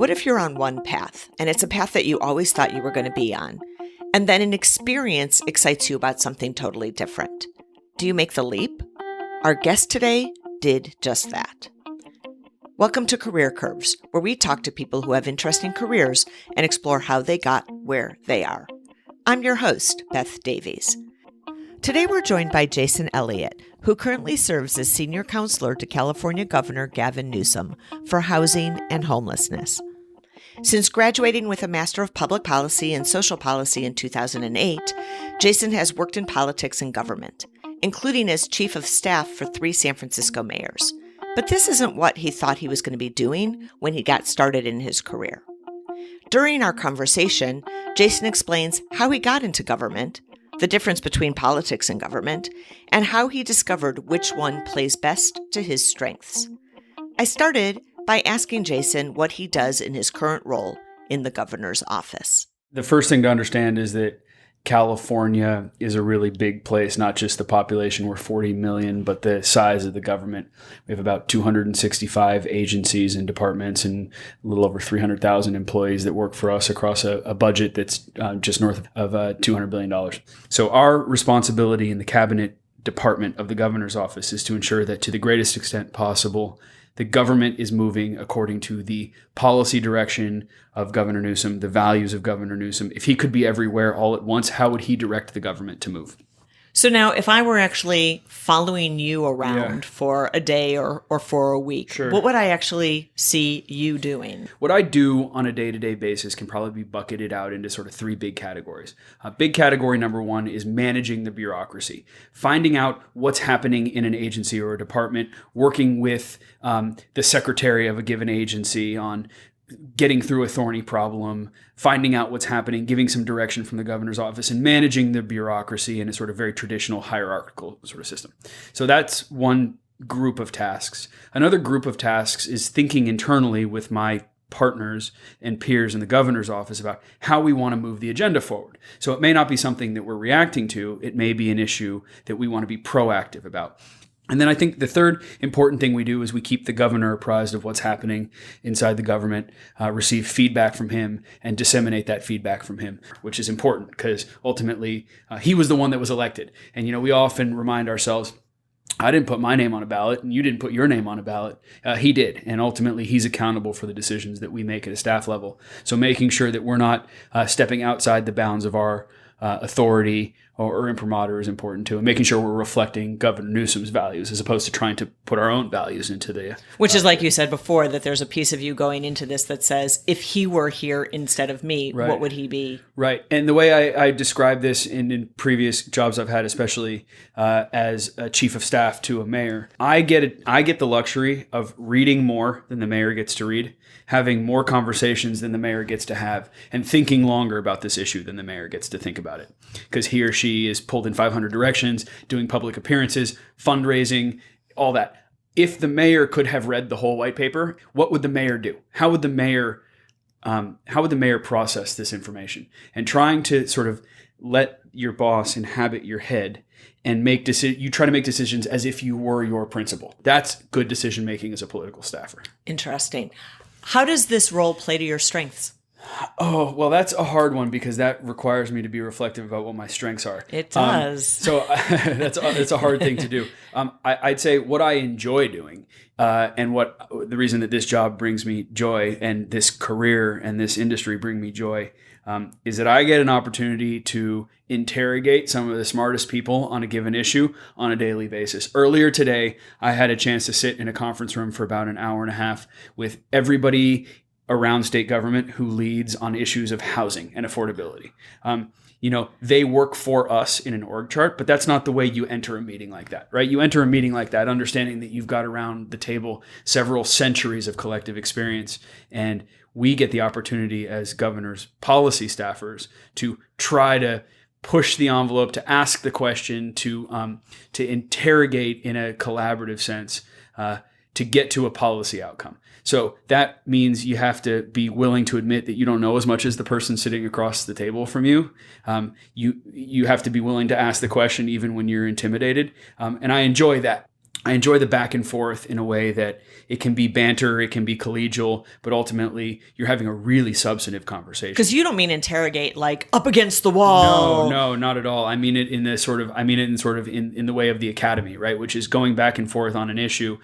What if you're on one path, and it's a path that you always thought you were going to be on, and then an experience excites you about something totally different? Do you make the leap? Our guest today did just that. Welcome to Career Curves, where we talk to people who have interesting careers and explore how they got where they are. I'm your host, Beth Davies. Today we're joined by Jason Elliott, who currently serves as senior counselor to California Governor Gavin Newsom for housing and homelessness. Since graduating with a Master of Public Policy and Social Policy in 2008, Jason has worked in politics and government, including as chief of staff for 3 San Francisco mayors. But this isn't what he thought he was going to be doing when he got started in his career. During our conversation, Jason explains how he got into government, the difference between politics and government, and how he discovered which one plays best to his strengths. I started by asking Jason what he does in his current role in the governor's office. The first thing to understand is that California is a really big place, not just the population, we're 40 million, but the size of the government. We have about 265 agencies and departments and a little over 300,000 employees that work for us across a budget that's just north of $200 billion. So our responsibility in the cabinet department of the governor's office is to ensure that to the greatest extent possible, the government is moving according to the policy direction of Governor Newsom, the values of Governor Newsom. If he could be everywhere all at once, how would he direct the government to move? So now, if I were actually following you around for a day or for a week, what would I actually see you doing? What I do on a day-to-day basis can probably be bucketed out into sort of 3 big categories. Big category number 1 is managing the bureaucracy, finding out what's happening in an agency or a department, working with the secretary of a given agency on getting through a thorny problem, finding out what's happening, giving some direction from the governor's office, and managing the bureaucracy in a sort of very traditional hierarchical sort of system. So that's one group of tasks. Another group of tasks is thinking internally with my partners and peers in the governor's office about how we want to move the agenda forward. So it may not be something that we're reacting to. It may be an issue that we want to be proactive about. And then I think the third important thing we do is we keep the governor apprised of what's happening inside the government, receive feedback from him, and disseminate that feedback from him, which is important because ultimately he was the one that was elected. And, we often remind ourselves, I didn't put my name on a ballot and you didn't put your name on a ballot. He did. And ultimately, he's accountable for the decisions that we make at a staff level. So making sure that we're not stepping outside the bounds of our authority or imprimatur is important too, and making sure we're reflecting Governor Newsom's values as opposed to trying to put our own values into the... Which is like you said before, that there's a piece of you going into this that says, if he were here instead of me, what would he be? Right. And the way I describe this in previous jobs I've had, especially as a chief of staff to a mayor, I get the luxury of reading more than the mayor gets to read, having more conversations than the mayor gets to have, and thinking longer about this issue than the mayor gets to think about it. Because he or she is pulled in 500 directions, doing public appearances, fundraising, all that. If the mayor could have read the whole white paper, what would the mayor do? How would the mayor process this information? And trying to sort of let your boss inhabit your head and you try to make decisions as if you were your principal. That's good decision making as a political staffer. Interesting. How does this role play to your strengths? Oh, well, that's a hard one because that requires me to be reflective about what my strengths are. It does. So that's a hard thing to do. I'd say what I enjoy doing and what the reason that this job brings me joy and this career and this industry bring me joy is that I get an opportunity to interrogate some of the smartest people on a given issue on a daily basis. Earlier today, I had a chance to sit in a conference room for about an hour and a half with everybody around state government who leads on issues of housing and affordability. They work for us in an org chart, but that's not the way you enter a meeting like that, right? You enter a meeting like that understanding that you've got around the table several centuries of collective experience, and we get the opportunity as governor's policy staffers to try to push the envelope, to ask the question, to interrogate in a collaborative sense, to get to a policy outcome. So that means you have to be willing to admit that you don't know as much as the person sitting across the table from you. You have to be willing to ask the question even when you're intimidated. And I enjoy that. I enjoy the back and forth in a way that it can be banter, it can be collegial, but ultimately you're having a really substantive conversation. Because you don't mean interrogate like up against the wall. No, not at all. I mean it in the way of the academy, right? Which is going back and forth on an issue.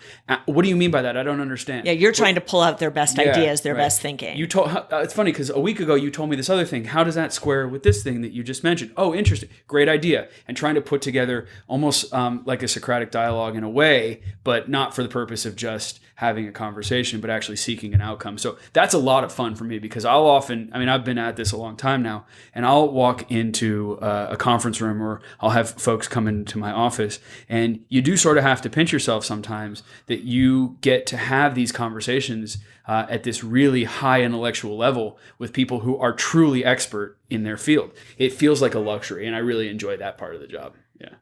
What do you mean by that? I don't understand. Yeah, you're trying to pull out their best ideas, their best thinking. It's funny because a week ago you told me this other thing. How does that square with this thing that you just mentioned? Oh, interesting. Great idea. And trying to put together almost like a Socratic dialogue in a way, but not for the purpose of just having a conversation, but actually seeking an outcome. So that's a lot of fun for me because I've been at this a long time now, and I'll walk into a conference room or I'll have folks come into my office, and you do sort of have to pinch yourself sometimes that you get to have these conversations at this really high intellectual level with people who are truly expert in their field. It feels like a luxury, and I really enjoy that part of the job. Yeah.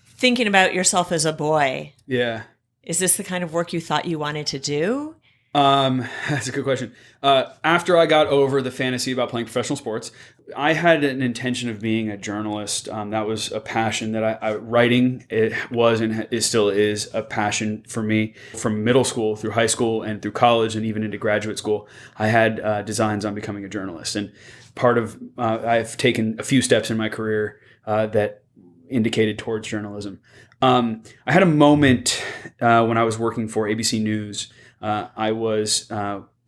Thinking about yourself as a boy. Yeah. Is this the kind of work you thought you wanted to do? That's a good question. After I got over the fantasy about playing professional sports, I had an intention of being a journalist. That was a passion that writing, it was and it still is a passion for me. From middle school through high school and through college and even into graduate school, I had designs on becoming a journalist. And I've taken a few steps in my career that indicated towards journalism. I had a moment when I was working for ABC News. I was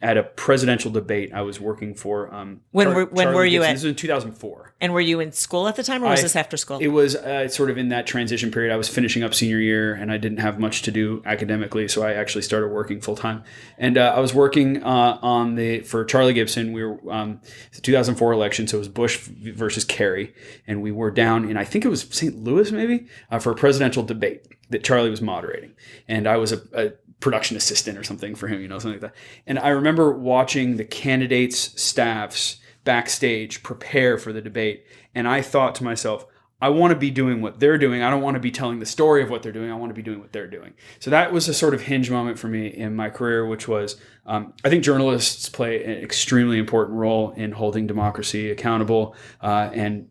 at a presidential debate. I was working for when were you at? This was in 2004. And were you in school at the time, or was this after school? It was sort of in that transition period. I was finishing up senior year, and I didn't have much to do academically, so I actually started working full time. And I was working for Charlie Gibson. We were the 2004 election, so it was Bush versus Kerry, and we were down in, I think it was St. Louis maybe, for a presidential debate that Charlie was moderating, and I was a production assistant or something for him, something like that. And I remember watching the candidates' staffs backstage prepare for the debate. And I thought to myself, I want to be doing what they're doing. I don't want to be telling the story of what they're doing. I want to be doing what they're doing. So that was a sort of hinge moment for me in my career, which was, I think journalists play an extremely important role in holding democracy accountable, and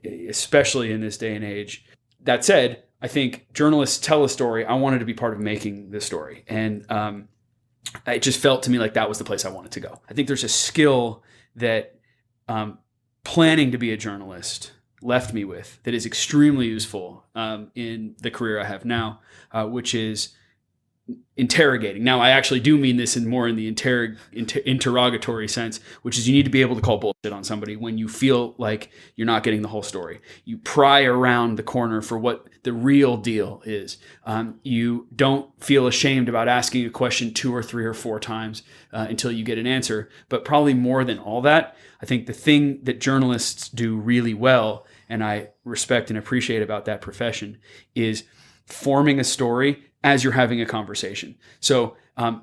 especially in this day and age. That said, I think journalists tell a story. I wanted to be part of making the story. And it just felt to me like that was the place I wanted to go. I think there's a skill that planning to be a journalist left me with that is extremely useful in the career I have now, which is interrogating. Now, I actually do mean this in the interrogatory sense, which is you need to be able to call bullshit on somebody when you feel like you're not getting the whole story. You pry around the corner for what the real deal is. You don't feel ashamed about asking a question 2 or 3 or 4 times until you get an answer. But probably more than all that, I think the thing that journalists do really well, and I respect and appreciate about that profession, is forming a story as you're having a conversation. So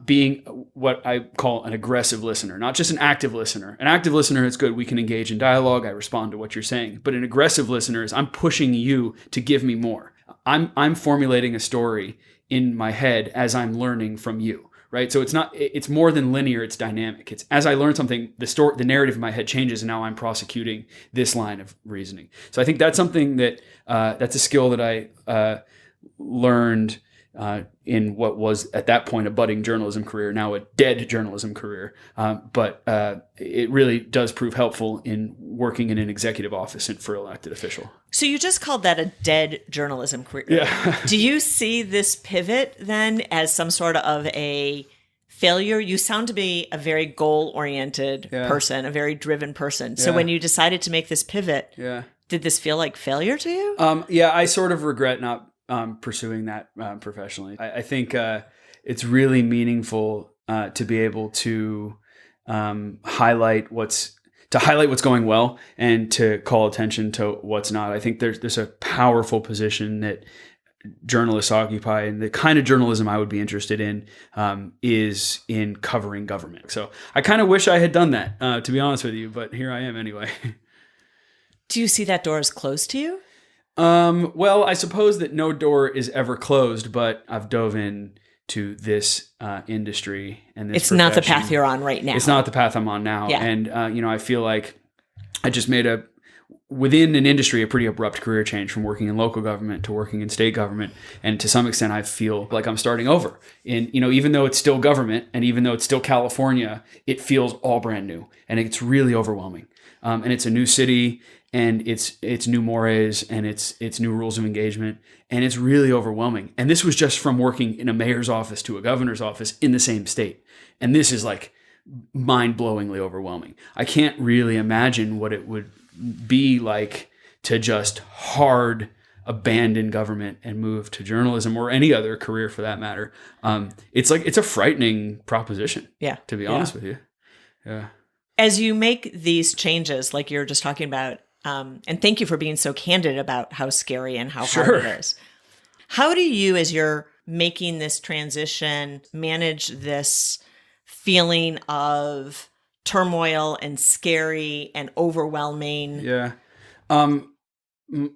being what I call an aggressive listener, not just an active listener. An active listener is good. We can engage in dialogue. I respond to what you're saying. But an aggressive listener is I'm pushing you to give me more. I'm formulating a story in my head as I'm learning from you, right? So it's more than linear. It's dynamic. It's as I learn something, the narrative in my head changes, and now I'm prosecuting this line of reasoning. So I think that's something that's a skill that I learned in what was at that point a budding journalism career, now a dead journalism career. But it really does prove helpful in working in an executive office and for elected official. So you just called that a dead journalism career. Yeah. Do you see this pivot then as some sort of a failure? You sound to be a very goal-oriented person, a very driven person. So when you decided to make this pivot, did this feel like failure to you? I sort of regret not pursuing that professionally. I think it's really meaningful to be able to highlight what's going well and to call attention to what's not. I think there's a powerful position that journalists occupy, and the kind of journalism I would be interested in is in covering government. So I kind of wish I had done that, to be honest with you, but here I am anyway. Do you see that door is closed to you? Well, I suppose that no door is ever closed, but I've dove into this industry and this profession. Not the path you're on right now. It's not the path I'm on now. Yeah. And, I feel like I just made within an industry, a pretty abrupt career change from working in local government to working in state government. And to some extent, I feel like I'm starting over. And, even though it's still government and even though it's still California, it feels all brand new. And it's really overwhelming. And it's a new city, and it's new mores, and it's new rules of engagement. And it's really overwhelming. And this was just from working in a mayor's office to a governor's office in the same state. And this is like mind-blowingly overwhelming. I can't really imagine what it would be like to just hard abandon government and move to journalism or any other career for that matter. It's a frightening proposition. Yeah. To be honest with you. Yeah. As you make these changes, like you're just talking about, and thank you for being so candid about how scary and how hard it is. How do you, as you're making this transition, manage this feeling of turmoil and scary and overwhelming? Yeah.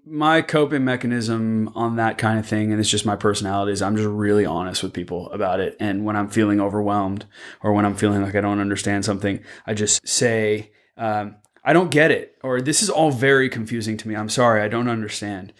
My coping mechanism on that kind of thing, and it's just my personality, is I'm just really honest with people about it. And when I'm feeling overwhelmed or when I'm feeling like I don't understand something, I just say, I don't get it, or this is all very confusing to me. I'm sorry, I don't understand.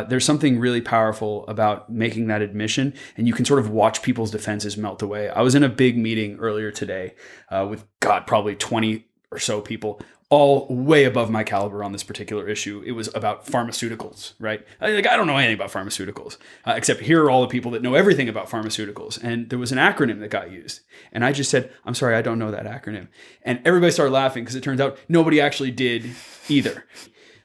There's something really powerful about making that admission, and you can sort of watch people's defenses melt away. I was in a big meeting earlier today with, probably 20 or so people, all way above my caliber on this particular issue. It was about pharmaceuticals, right? I don't know anything about pharmaceuticals, except here are all the people that know everything about pharmaceuticals. And there was an acronym that got used. And I just said, I'm sorry, I don't know that acronym. And everybody started laughing because it turns out nobody actually did either.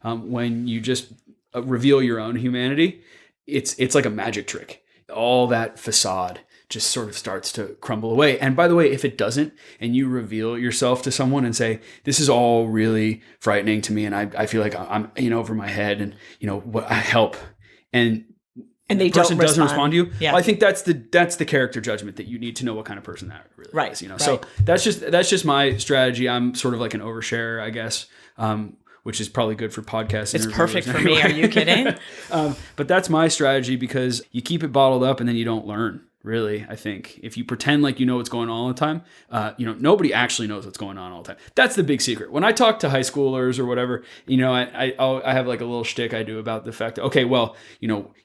When you just reveal your own humanity, it's like a magic trick. All that facade just sort of starts to crumble away. And by the way, if it doesn't, and you reveal yourself to someone and say, this is all really frightening to me, and I feel like I'm over my head, and what I help, and they the person doesn't respond to you, yeah. Well, I think that's the character judgment that you need to know what kind of person that really is. Right. So that's just my strategy. I'm sort of like an oversharer, I guess. Which is probably good for podcasts. It's perfect for me. Are you kidding? But that's my strategy, because you keep it bottled up and then you don't learn. Really, I think if you pretend like you know what's going on all the time, nobody actually knows what's going on all the time. That's the big secret. When I talk to high schoolers or whatever, I have like a little shtick I do about the fact that, okay, well,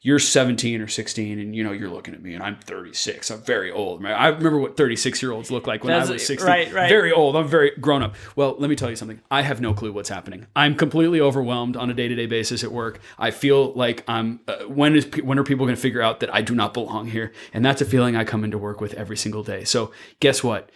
you're 17 or 16 and, you're looking at me and I'm 36. I'm very old. Right? I remember what 36-year-olds look like when I was 16. Right. Very old. I'm very grown up. Well, let me tell you something. I have no clue what's happening. I'm completely overwhelmed on a day-to-day basis at work. I feel like when are people going to figure out that I do not belong here? And that's a feeling I come into work with every single day. So guess what?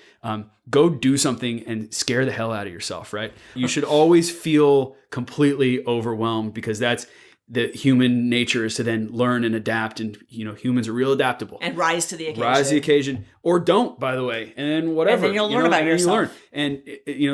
Go do something and scare the hell out of yourself, right? You should always feel completely overwhelmed, because that's the human nature, is to then learn and adapt. And, humans are real adaptable. And rise to the occasion. Rise to the occasion, or don't, by the way. And then whatever. And then you'll learn about yourself. And,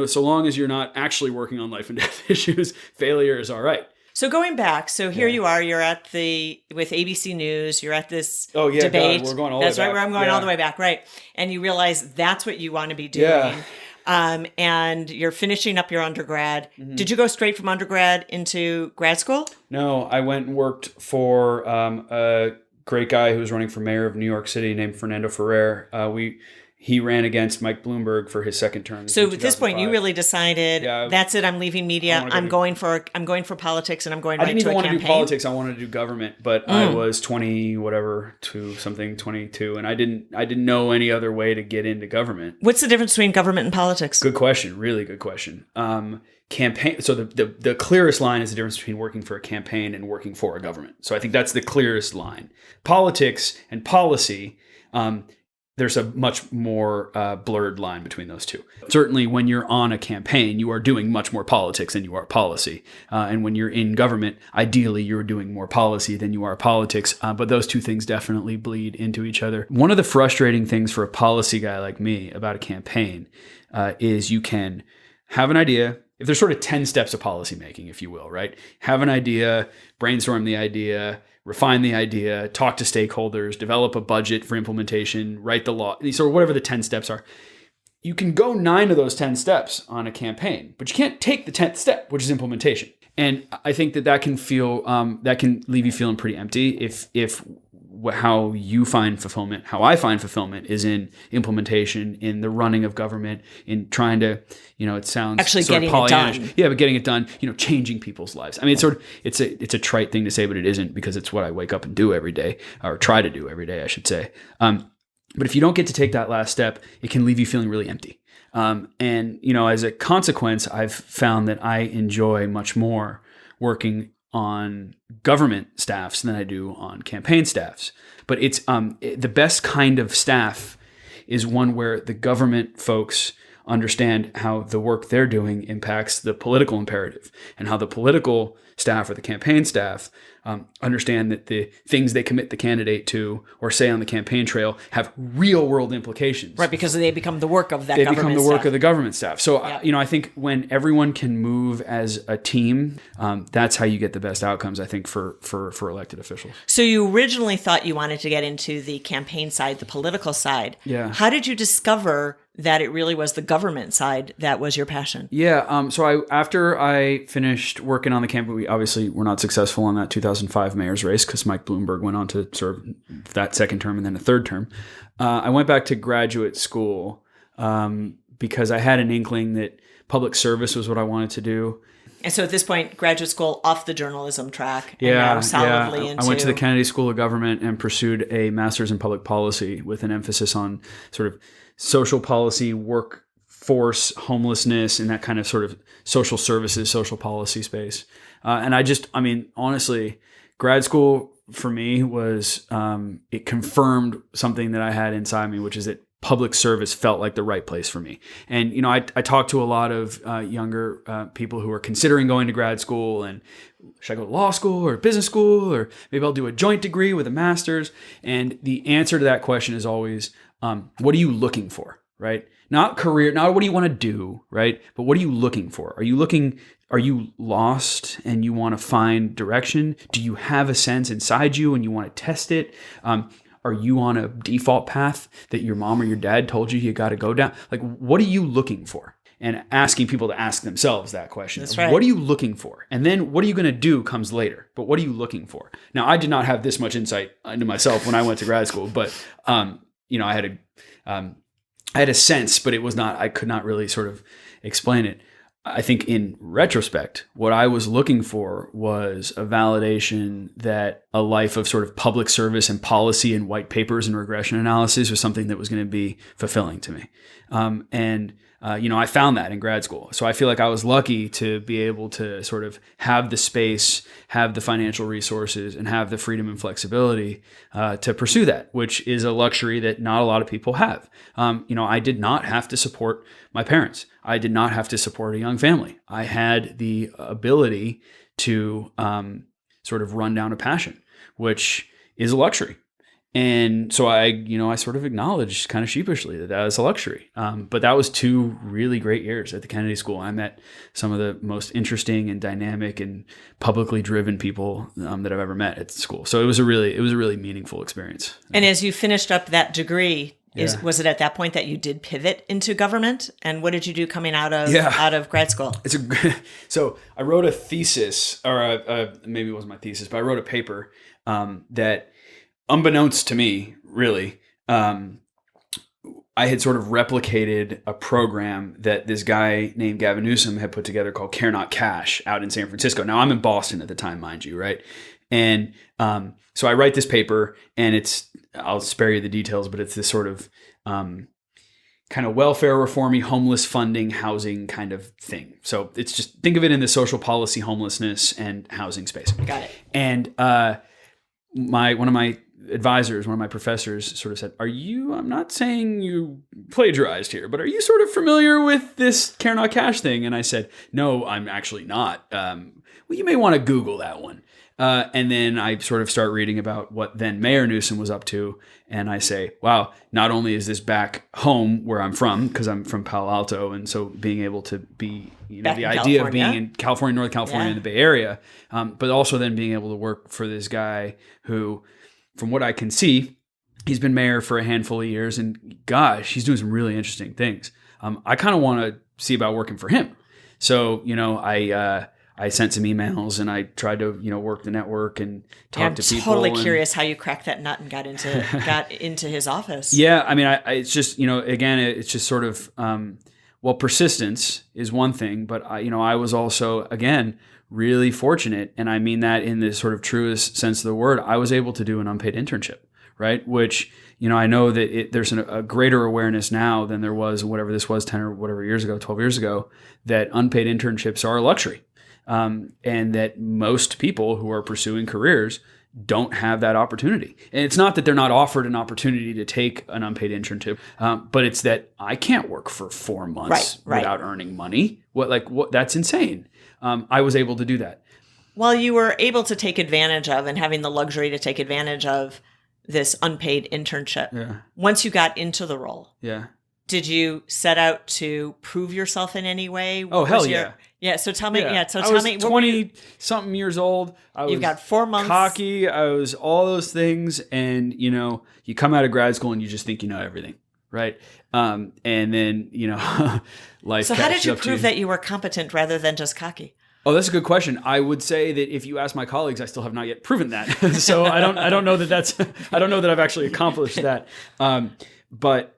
so long as you're not actually working on life and death issues, failure is all right. So going back, here you are, you're at with ABC News, you're at this debate. God, we're going all the way back. That's right, where I'm going all the way back, right. And you realize that's what you want to be doing. Yeah. And you're finishing up your undergrad. Mm-hmm. Did you go straight from undergrad into grad school? No, I went and worked for a great guy who was running for mayor of New York City named Fernando Ferrer. He ran against Mike Bloomberg for his second term. So at this point, you really decided, that's it. I'm leaving media. I'm going for politics, and I'm going right to a campaign. I didn't even want to do politics. I wanted to do government, but I was 22, and I didn't know any other way to get into government. What's the difference between government and politics? Good question. Really good question. Campaign. So the clearest line is the difference between working for a campaign and working for a government. So I think that's the clearest line. Politics and policy. There's a much more blurred line between those two. Certainly when you're on a campaign, you are doing much more politics than you are policy. And when you're in government, ideally you're doing more policy than you are politics. But those two things definitely bleed into each other. One of the frustrating things for a policy guy like me about a campaign is you can have an idea. If there's sort of 10 steps of policymaking, if you will, right? Have an idea, brainstorm the idea, refine the idea, talk to stakeholders, develop a budget for implementation, write the law, sort of whatever the 10 steps are. You can go 9 of those 10 steps on a campaign, but you can't take the 10th step, which is implementation. And I think that can leave you feeling pretty empty if how you find fulfillment, how I find fulfillment is in implementation, in the running of government, in trying to, it sounds actually sort getting of Pollyannish. it done. Yeah, but getting it done, changing people's lives. I mean, it's a trite thing to say, but it isn't, because it's what I wake up and do every day, or try to do every day, I should say. But if you don't get to take that last step, it can leave you feeling really empty. And as a consequence, I've found that I enjoy much more working on government staffs than I do on campaign staffs. But it's the best kind of staff is one where the government folks understand how the work they're doing impacts the political imperative, and how the political staff or the campaign staff understand that the things they commit the candidate to or say on the campaign trail have real world implications. Right, because they become the work of that They government become the work staff. of the government staff. So, Yeah. I think when everyone can move as a team, that's how you get the best outcomes, I think, for elected officials. So you originally thought you wanted to get into the campaign side, the political side. Yeah. How did you discover that it really was the government side that was your passion? Yeah. So after I finished working on the campaign, we obviously were not successful on that 2005 mayor's race because Mike Bloomberg went on to serve that second term and then a third term. I went back to graduate school because I had an inkling that public service was what I wanted to do. And so at this point, graduate school off the journalism track, and Yeah, now solidly into... I went to the Kennedy School of Government and pursued a master's in public policy with an emphasis on sort of social policy, workforce, homelessness, and that kind of sort of social services, social policy space. And honestly, grad school for me was, it confirmed something that I had inside me, which is that public service felt like the right place for me. And, I talked to a lot of younger people who are considering going to grad school, and should I go to law school or business school, or maybe I'll do a joint degree with a master's? And the answer to that question is always, what are you looking for, right? Not career, not what do you want to do, right? But what are you looking for? Are you lost and you want to find direction? Do you have a sense inside you and you want to test it? Are you on a default path that your mom or your dad told you got to go down? Like, what are you looking for? And asking people to ask themselves that question. That's right. What are you looking for? And then what are you going to do comes later. But what are you looking for? Now, I did not have this much insight into myself when I went to grad school, but I had a sense, but it was not, I could not really sort of explain it. I think in retrospect, what I was looking for was a validation that a life of sort of public service and policy and white papers and regression analysis was something that was going to be fulfilling to me. I found that in grad school. So I feel like I was lucky to be able to sort of have the space, have the financial resources, and have the freedom and flexibility to pursue that, which is a luxury that not a lot of people have. I did not have to support my parents. I did not have to support a young family. I had the ability to sort of run down a passion, which is a luxury. And so I sort of acknowledged kind of sheepishly that was a luxury. But that was 2 really great years at the Kennedy School. I met some of the most interesting and dynamic and publicly driven people that I've ever met at the school. So it was a really meaningful experience. And as you finished up that degree, Yeah. was it at that point that you did pivot into government? And what did you do coming out of grad school? So I wrote a thesis, or maybe it wasn't my thesis, but I wrote a paper that, unbeknownst to me, really, I had sort of replicated a program that this guy named Gavin Newsom had put together called Care Not Cash out in San Francisco. Now, I'm in Boston at the time, mind you, right? And so I write this paper, and I'll spare you the details, but it's this sort of kind of welfare reformy, homeless funding, housing kind of thing. So it's just, think of it in the social policy, homelessness, and housing space. Got it. And one of my advisors, one of my professors sort of said, I'm not saying you plagiarized here, but are you sort of familiar with this Care Not Cash thing? And I said, no, I'm actually not. Well, you may want to Google that one. And then I sort of start reading about what then Mayor Newsom was up to. And I say, wow, not only is this back home where I'm from, because I'm from Palo Alto. And so being able to be, the idea of being in California, Northern California, in the Bay Area, but also then being able to work for this guy who, from what I can see, he's been mayor for a handful of years, and gosh, he's doing some really interesting things. I kind of want to see about working for him. So, I I sent some emails and I tried to, work the network and talk to people. I'm totally curious how you cracked that nut and got into his office. Yeah. I mean, it's just, again, it's just sort of, persistence is one thing, but I was also, again, really fortunate. And I mean that in the sort of truest sense of the word. I was able to do an unpaid internship, right? Which, I know that there's a greater awareness now than there was, whatever this was, 10 or whatever years ago, 12 years ago, that unpaid internships are a luxury. And that most people who are pursuing careers don't have that opportunity. And it's not that they're not offered an opportunity to take an unpaid internship, but it's that I can't work for 4 months without earning money. What? That's insane. I was able to do that. Well, you were able to take advantage of and having the luxury to take advantage of this unpaid internship. Yeah. Once you got into the role. Yeah. Did you set out to prove yourself in any way? Oh, hell yeah. Yeah. So tell me. Yeah. So I tell was me. 20-something years old. You've got 4 months. Cocky. I was all those things. And, you come out of grad school and you just think you know everything. Right. And then, life. So how did you prove that you were competent rather than just cocky? Oh, that's a good question. I would say that if you ask my colleagues, I still have not yet proven that. So I don't know I don't know that I've actually accomplished that. But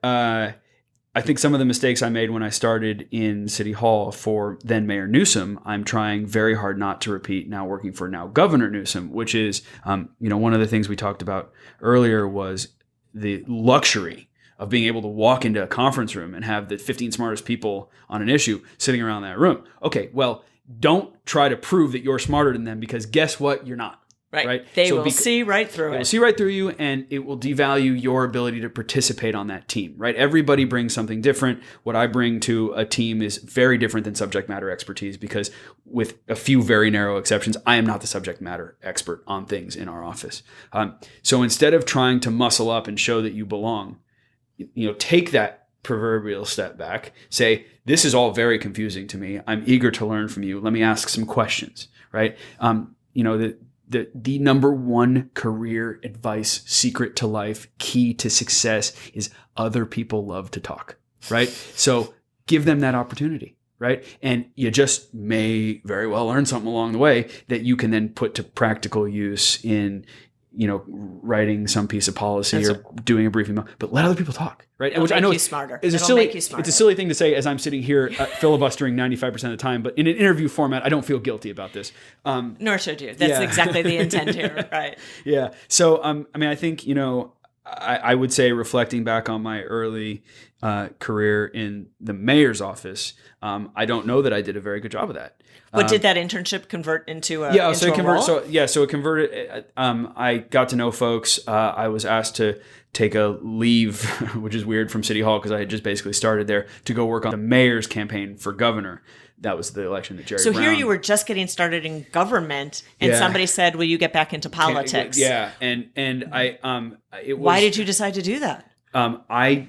I think some of the mistakes I made when I started in City Hall for then Mayor Newsom, I'm trying very hard not to repeat now working for now Governor Newsom, which is, one of the things we talked about earlier was the luxury of being able to walk into a conference room and have the 15 smartest people on an issue sitting around that room. Okay, well, don't try to prove that you're smarter than them because guess what? You're not. Right? They will see right through it. They will see right through you and it will devalue your ability to participate on that team, right? Everybody brings something different. What I bring to a team is very different than subject matter expertise because with a few very narrow exceptions, I am not the subject matter expert on things in our office. So instead of trying to muscle up and show that you belong, take that proverbial step back, say, this is all very confusing to me. I'm eager to learn from you. Let me ask some questions, right? The number one career advice, secret to life, key to success is other people love to talk, right? So give them that opportunity, right? And you just may very well learn something along the way that you can then put to practical use in writing some piece of policy or doing a briefing, but let other people talk, right? Which I know is smarter. It's a silly thing to say as I'm sitting here filibustering 95% of the time, but in an interview format, I don't feel guilty about this. Nor should you. That's exactly the intent here, right? Yeah. So, I think, I would say reflecting back on my early career in the mayor's office, I don't know that I did a very good job of that. But did that internship convert into a role? So it converted. I got to know folks. I was asked to take a leave, which is weird, from City Hall because I had just basically started there to go work on the mayor's campaign for governor. That was the election that Jerry Brown. So here you were just getting started in government, and somebody said, "Will you get back into politics?" Yeah, and I it was. Why did you decide to do that? I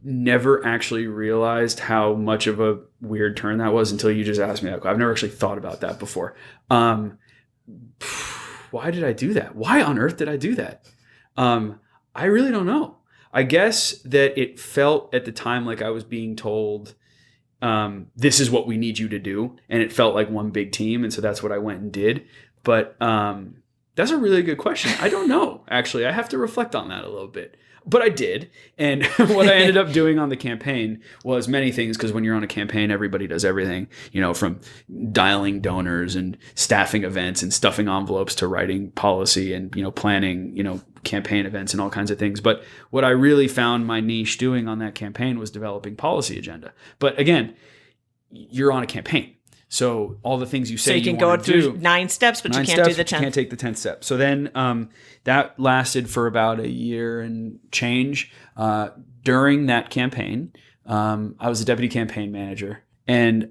never actually realized how much of a weird turn that was until you just asked me that. I've never actually thought about that before. Why did I do that? Why on earth did I do that? I really don't know. I guess that it felt at the time like I was being told, this is what we need you to do. And it felt like one big team. And so that's what I went and did. But that's a really good question. I don't know, actually. I have to reflect on that a little bit. But I did. And what I ended up doing on the campaign was many things, because when you're on a campaign, everybody does everything, from dialing donors and staffing events and stuffing envelopes to writing policy and, planning, campaign events and all kinds of things. But what I really found my niche doing on that campaign was developing policy agenda. But again, you're on a campaign. So all the things you say you can go through 9 steps, but you can't do the 10th. You can't take the 10th step. So then that lasted for about a year and change. During that campaign, I was a deputy campaign manager. And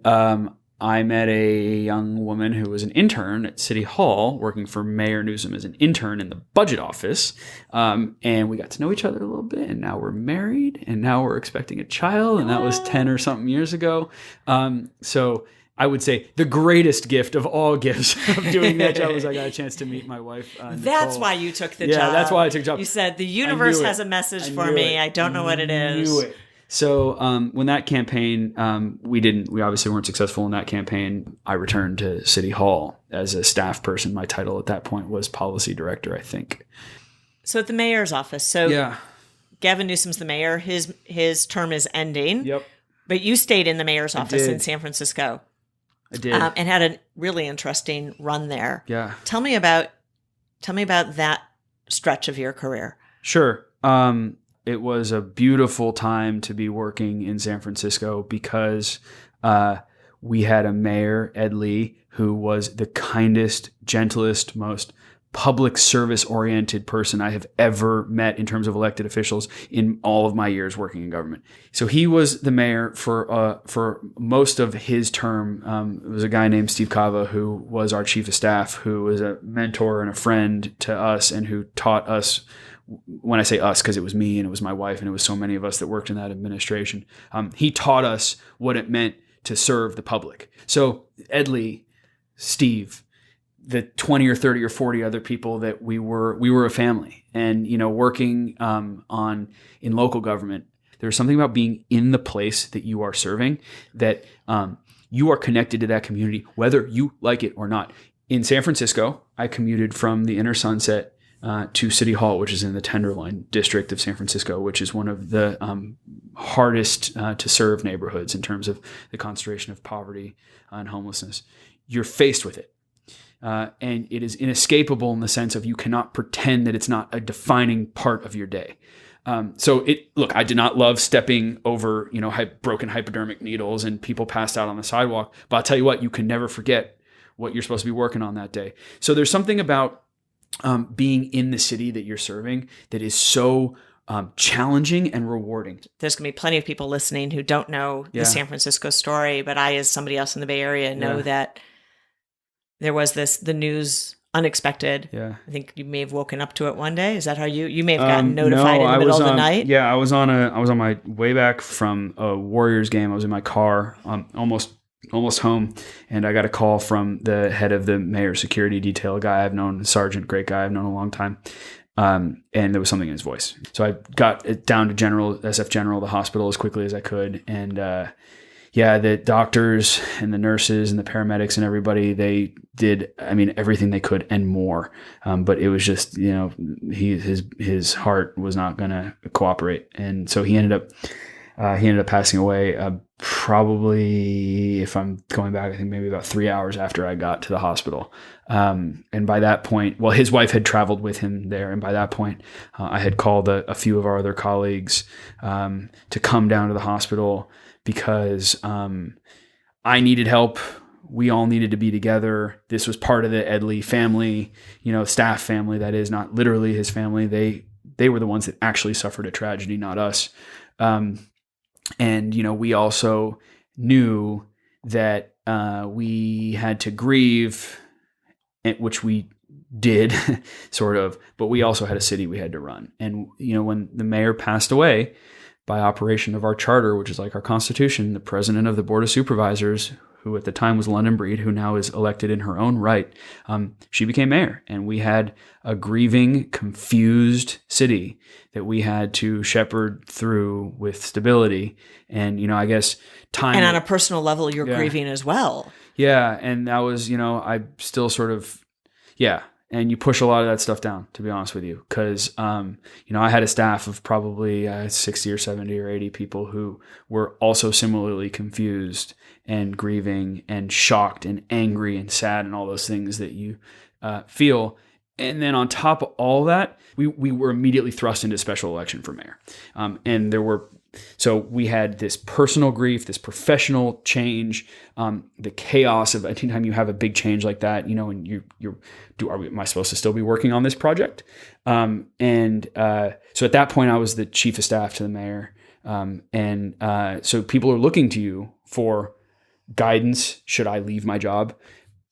I met a young woman who was an intern at City Hall, working for Mayor Newsom as an intern in the budget office. And we got to know each other a little bit. And now we're married. And now we're expecting a child. And that was 10 or something years ago. So I would say the greatest gift of all gifts of doing that job was I got a chance to meet my wife. That's why you took the job. Yeah, that's why I took the job. You said, the universe has a message for me. I don't know what it is. I knew it. So when that campaign, we obviously weren't successful in that campaign. I returned to City Hall as a staff person. My title at that point was policy director, I think. So at the mayor's office. So Yeah. Gavin Newsom's the mayor. His term is ending. Yep. But you stayed in the mayor's office did. in San Francisco. I did. And had a really interesting run there. Yeah. Tell me about that stretch of your career. Sure. It was a beautiful time to be working in San Francisco because we had a mayor, Ed Lee, who was the kindest, gentlest, most public service oriented person I have ever met in terms of elected officials in all of my years working in government. So he was the mayor for most of his term. It was a guy named Steve Cava who was our chief of staff, who was a mentor and a friend to us and who taught us. When I say us, because it was me and it was my wife and it was so many of us that worked in that administration, he taught us what it meant to serve the public. So Ed Lee, Steve, the 20 or 30 or 40 other people that we were a family. And, working in local government, there's something about being in the place that you are serving that you are connected to that community, whether you like it or not. In San Francisco, I commuted from the Inner Sunset to City Hall, which is in the Tenderloin district of San Francisco, which is one of the hardest to serve neighborhoods in terms of the concentration of poverty and homelessness. You're faced with it. And it is inescapable in the sense of you cannot pretend that it's not a defining part of your day. Look, I did not love stepping over, broken hypodermic needles and people passed out on the sidewalk, but I'll tell you what, you can never forget what you're supposed to be working on that day. So there's something about being in the city that you're serving that is so challenging and rewarding. There's going to be plenty of people listening who don't know the San Francisco story, but I, as somebody else in the Bay Area, know that there was the news unexpected. Yeah. I think you may have woken up to it one day. Is that how you may have gotten notified in the middle of the night? Yeah, I was on my way back from a Warriors game. I was in my car, almost home, and I got a call from the head of the mayor's security detail, a guy I've known, sergeant, great guy I've known a long time. And there was something in his voice. So I got it down to SF General, the hospital, as quickly as I could. And the doctors and the nurses and the paramedics and everybody, they did, everything they could and more. But it was just, his heart was not going to cooperate. And so he ended up passing away, probably, if I'm going back, I think maybe about 3 hours after I got to the hospital. And by that point, his wife had traveled with him there. And by that point, I had called a few of our other colleagues to come down to the hospital because I needed help. We all needed to be together. This was part of the Ed Lee family, staff family, that is, not literally his family. They were the ones that actually suffered a tragedy, not us. And we also knew that we had to grieve, which we did sort of, but we also had a city we had to run. And, when the mayor passed away, by operation of our charter, which is like our constitution, the president of the Board of Supervisors, who at the time was London Breed, who now is elected in her own right, she became mayor. And we had a grieving, confused city that we had to shepherd through with stability. And, I guess time... And on a personal level, you're grieving as well. Yeah. And that was, I still sort of... Yeah. And you push a lot of that stuff down, to be honest with you, because, I had a staff of probably 60 or 70 or 80 people who were also similarly confused and grieving and shocked and angry and sad and all those things that you feel. And then on top of all that, we were immediately thrust into special election for mayor. And so we had this personal grief, this professional change, the chaos of anytime you have a big change like that, and am I supposed to still be working on this project? So at that point I was the chief of staff to the mayor. So people are looking to you for guidance. Should I leave my job?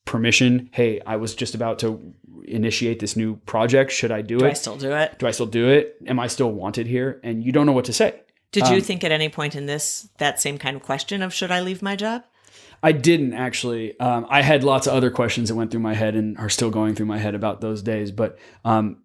Permission. Hey, I was just about to initiate this new project. Should I do it? Do I still do it? Do I still do it? Am I still wanted here? And you don't know what to say. Did you think at any point in that same kind of question of should I leave my job? I didn't actually. I had lots of other questions that went through my head and are still going through my head about those days. But I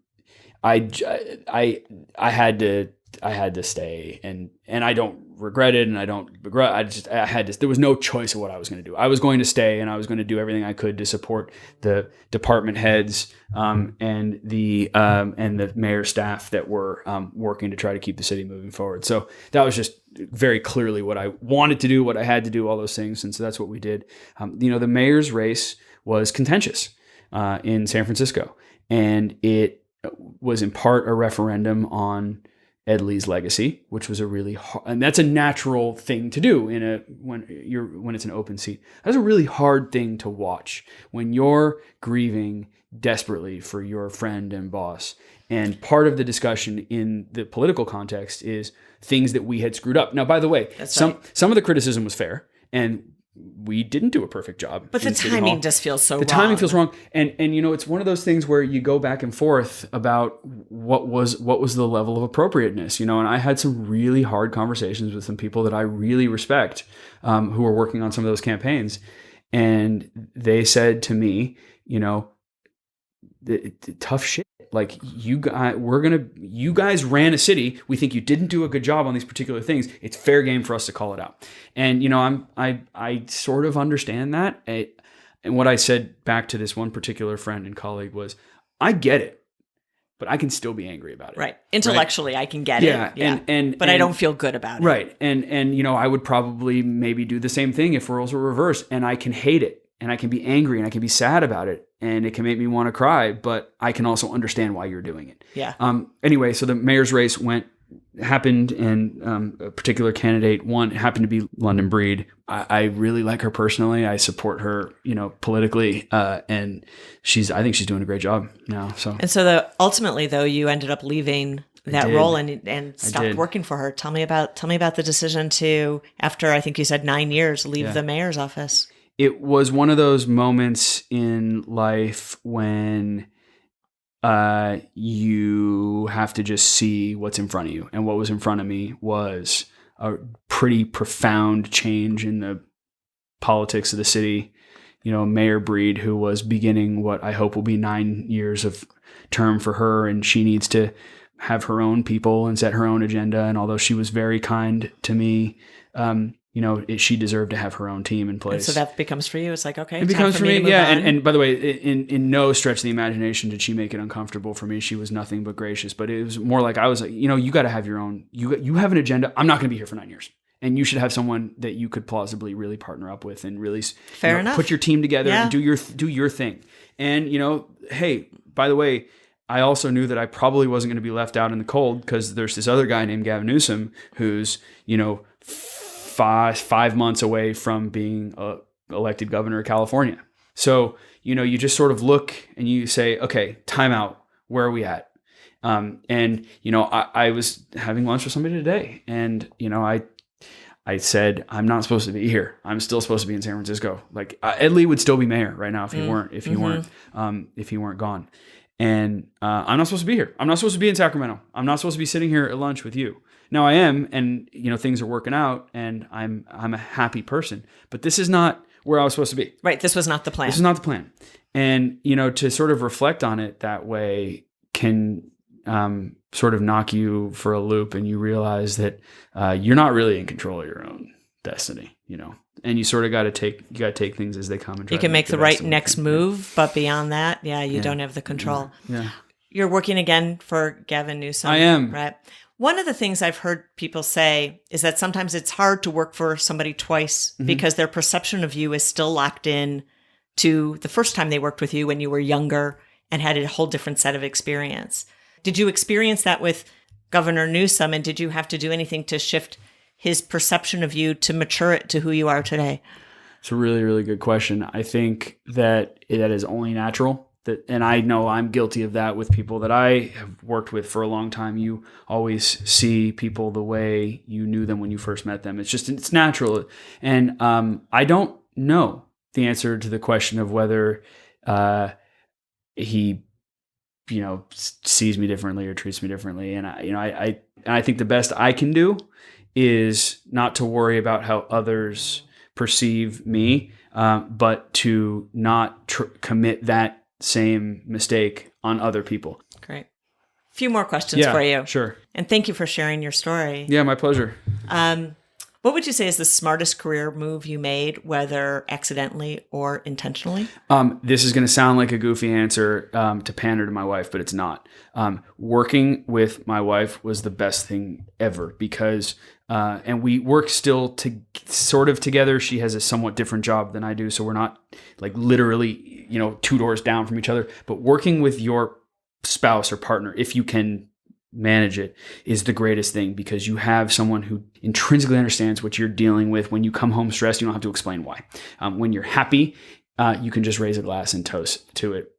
had to I had to stay, and I don't regret it, and I don't begrudge. I had to. There was no choice of what I was going to do. I was going to stay, and I was going to do everything I could to support the department heads and the mayor staff that were working to try to keep the city moving forward. So that was just very clearly what I wanted to do, what I had to do, all those things, and so that's what we did. The mayor's race was contentious in San Francisco, and it was in part a referendum on Ed Lee's legacy, which was a really hard, and that's a natural thing to do when it's an open seat. That's a really hard thing to watch when you're grieving desperately for your friend and boss. And part of the discussion in the political context is things that we had screwed up. Now, by the way, some of the criticism was fair, and we didn't do a perfect job. But the timing just feels so wrong. The timing feels wrong. And it's one of those things where you go back and forth about what was the level of appropriateness, and I had some really hard conversations with some people that I really respect, who were working on some of those campaigns. And they said to me, tough shit. Like, you guys ran a city. We think you didn't do a good job on these particular things. It's fair game for us to call it out. And, I sort of understand that. And what I said back to this one particular friend and colleague was, I get it, but I can still be angry about it. Right. Intellectually, right? I can get it. Yeah. But I don't feel good about it. Right. And I would probably maybe do the same thing if roles were reversed, and I can hate it, and I can be angry, and I can be sad about it, and it can make me want to cry, but I can also understand why you're doing it. Yeah. Anyway, so the mayor's race happened, and a particular candidate won. It happened to be London Breed. I really like her personally. I support her, politically, and I think she's doing a great job now. So ultimately, though, you ended up leaving that role and stopped working for her. Tell me about the decision to, after I think you said 9 years, leave the mayor's office. It was one of those moments in life when you have to just see what's in front of you. And what was in front of me was a pretty profound change in the politics of the city. Mayor Breed, who was beginning what I hope will be 9 years of term for her, and she needs to have her own people and set her own agenda. And although she was very kind to me, she deserved to have her own team in place. And so that becomes for you. It's like, okay, it becomes for me. Yeah. And by the way, in no stretch of the imagination did she make it uncomfortable for me. She was nothing but gracious, but it was more like, I was like, you got to have your own, you have an agenda. I'm not going to be here for 9 years. And you should have someone that you could plausibly really partner up with and really fair enough. Put your team together and do your thing. And, hey, by the way, I also knew that I probably wasn't going to be left out in the cold, because there's this other guy named Gavin Newsom who's, 5 months away from being elected governor of California. So, you just sort of look and you say, okay, time out. Where are we at? I was having lunch with somebody today, and, I said, I'm not supposed to be here. I'm still supposed to be in San Francisco. Like, Ed Lee would still be mayor right now if he weren't gone. And I'm not supposed to be here. I'm not supposed to be in Sacramento. I'm not supposed to be sitting here at lunch with you. Now I am, and things are working out, and I'm a happy person. But this is not where I was supposed to be. Right. This was not the plan. This is not the plan. And to sort of reflect on it that way can sort of knock you for a loop, and you realize that you're not really in control of your own destiny. And you sort of got to take things as they come. And try you can make the right next move, but beyond that, you don't have the control. Yeah. You're working again for Gavin Newsom. I am. Right. One of the things I've heard people say is that sometimes it's hard to work for somebody twice because their perception of you is still locked in to the first time they worked with you when you were younger and had a whole different set of experience. Did you experience that with Governor Newsom, and did you have to do anything to shift his perception of you to mature it to who you are today? It's a really, really good question. I think that is only natural. And I know I'm guilty of that with people that I have worked with for a long time. You always see people the way you knew them when you first met them. It's natural. And I don't know the answer to the question of whether he, sees me differently or treats me differently. And I think the best I can do is not to worry about how others perceive me, but to not commit that same mistake on other people. Great. few more questions for you. Sure. And thank you for sharing your story. Yeah, my pleasure. What would you say is the smartest career move you made, whether accidentally or intentionally? This is going to sound like a goofy answer to pander to my wife, but it's not. Working with my wife was the best thing ever because, and we work still sort of together. She has a somewhat different job than I do, so we're not like literally, 2 doors down from each other. But working with your spouse or partner, if you can manage it, is the greatest thing because you have someone who intrinsically understands what you're dealing with. When you come home stressed, you don't have to explain why. When you're happy, you can just raise a glass and toast to it.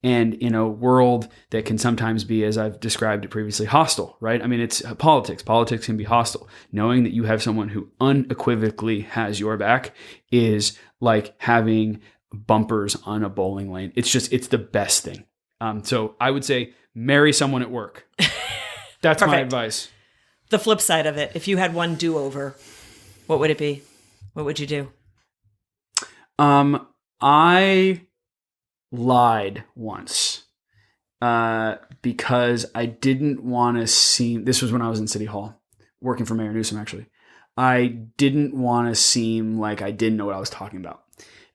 And in a world that can sometimes be, as I've described it previously, hostile, right? I mean, it's politics. Politics can be hostile. Knowing that you have someone who unequivocally has your back is like having bumpers on a bowling lane. It's the best thing. So I would say marry someone at work. That's my advice. The flip side of it, if you had one do-over, what would it be? What would you do? I lied once because I didn't want to seem, this was when I was in City Hall, working for Mayor Newsom, actually. I didn't want to seem like I didn't know what I was talking about.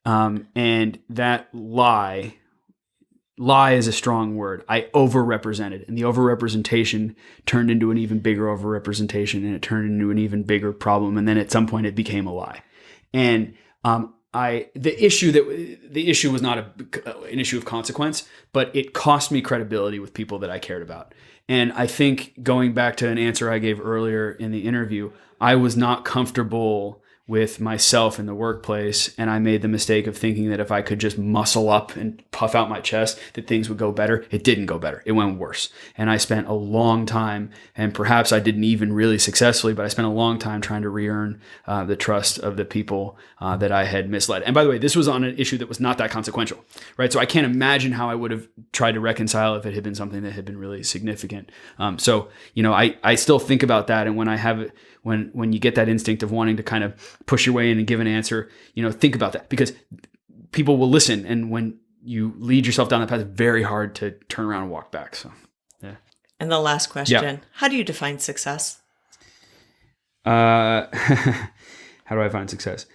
And that lie is a strong word. I overrepresented, and the overrepresentation turned into an even bigger overrepresentation, and it turned into an even bigger problem. And then at some point it became a lie. And the issue was not an issue of consequence, but it cost me credibility with people that I cared about. And I think going back to an answer I gave earlier in the interview, I was not comfortable with myself in the workplace, and I made the mistake of thinking that if I could just muscle up and puff out my chest, that things would go better. It didn't go better. It went worse. And I spent a long time, and perhaps I didn't even really successfully, but I spent a long time trying to re-earn the trust of the people that I had misled. And by the way, this was on an issue that was not that consequential, right? So I can't imagine how I would have tried to reconcile if it had been something that had been really significant. So I still think about that, and when I have it, when you get that instinct of wanting to kind of push your way in and give an answer, think about that, because people will listen. And when you lead yourself down that path, it's very hard to turn around and walk back. So, yeah. And the last question, how do you define success? How do I find success?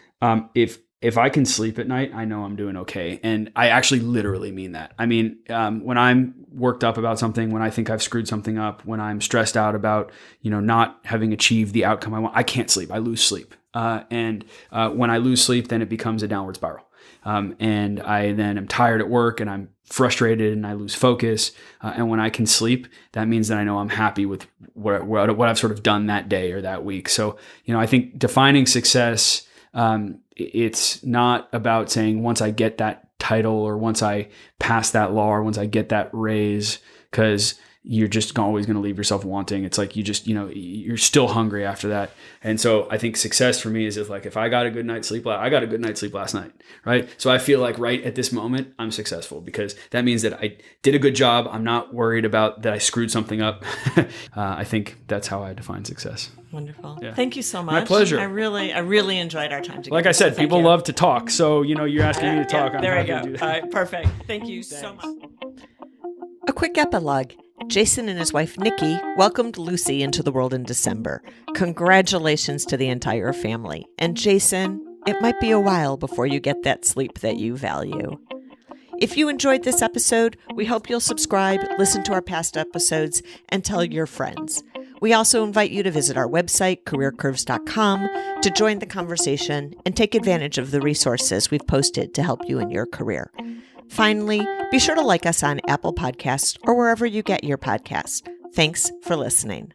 If I can sleep at night, I know I'm doing okay. And I actually literally mean that. I mean, when I'm worked up about something, when I think I've screwed something up, when I'm stressed out about, not having achieved the outcome I want, I can't sleep. I lose sleep. And when I lose sleep, then it becomes a downward spiral. And I then am tired at work and I'm frustrated and I lose focus. And when I can sleep, that means that I know I'm happy with what I've sort of done that day or that week. So, I think defining success, it's not about saying once I get that title or once I pass that law or once I get that raise, because you're just always going to leave yourself wanting. It's like you're still hungry after that. And so I think success for me is if I got a good night's sleep, I got a good night's sleep last night, right? So I feel like right at this moment, I'm successful because that means that I did a good job. I'm not worried about that I screwed something up. I think that's how I define success. Wonderful. Yeah. Thank you so much. My pleasure. I really enjoyed our time together. Like I said, people love to talk. So, you're asking me to talk. Yeah, there we go. All right, perfect. Thank you so much. A quick epilogue. Jason and his wife, Nikki, welcomed Lucy into the world in December. Congratulations to the entire family. And Jason, it might be a while before you get that sleep that you value. If you enjoyed this episode, we hope you'll subscribe, listen to our past episodes, and tell your friends. We also invite you to visit our website, careercurves.com, to join the conversation and take advantage of the resources we've posted to help you in your career. Finally, be sure to like us on Apple Podcasts or wherever you get your podcasts. Thanks for listening.